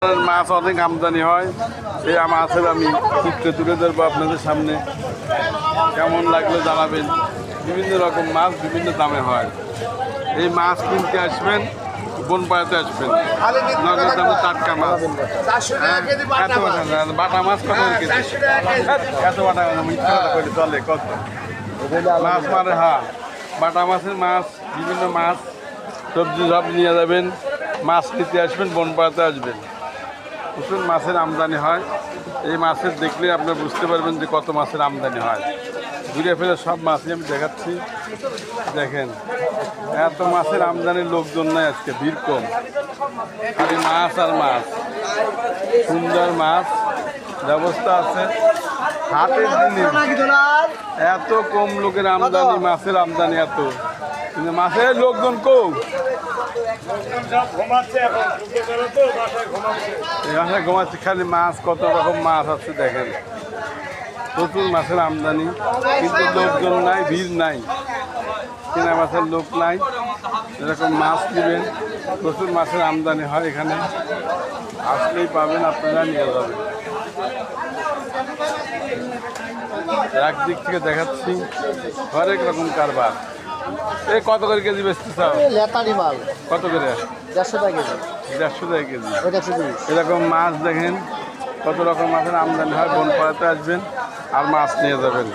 মাছ অনেক আমদানি হয়, সেই মাছের আমি চিত্র তুলে ধরবো আপনাদের সামনে। কেমন লাগলো জানাবেন। বিভিন্ন রকম মাছ বিভিন্ন দামে হয়। এই মাছ কিনতে আসবেন, বনপাড়াতে আসবেন, নগদ দামে টাটকা মাছ। বাটা মাছ কত কেজি? এত বাটা মিথ্যা কথা করে চলে কত মাছ মারে? হ্যাঁ, বাটা মাছের মাছ, বিভিন্ন মাছ, সবজি সব নিয়ে যাবেন। মাছ নিতে আসবেন, বনপাড়াতে আসবেন। প্রচুর মাছের আমদানি হয়। এই মাছের দেখলে আপনারা বুঝতে পারবেন যে কত মাছের আমদানি হয়। ঘুরে ফিরে সব মাছই আমি দেখাচ্ছি, দেখেন। এত মাছের আমদানির লোকজন নাই আজকে, ভিড় কম, খালি মাছ আর মাছ। সুন্দর মাছ ব্যবস্থা আছে। হাটের দিনে এত কম লোকের আমদানি, মাছের আমদানি এত, কিন্তু মাছের লোকজন কম। বাসায় ঘুমাচ্ছে, খালি মাছ, কত রকম মাছ আছে দেখেন। প্রচুর মাছের আমদানি, কিন্তু লোকজন নাই, ভিড় নাই, কেনা মাছের লোক নাই। এরকম মাছ নেবেন, প্রচুর মাছের আমদানি হয় এখানে। আসলেই পাবেন, আপনারা নিয়ে যাবেন। একদিক থেকে দেখাচ্ছি হরেক রকম কারবার। এই কত করে কেজি বেচতে চাও? লেতারি মাল কত করে? 150 টাকা কেজি। 150 টাকা কেজি। 130। এরকম মাছ দেখেন, কত রকম মাছের আমদানি হয়। বনপাড়াতে আসবেন আর মাছ নিয়ে যাবেন।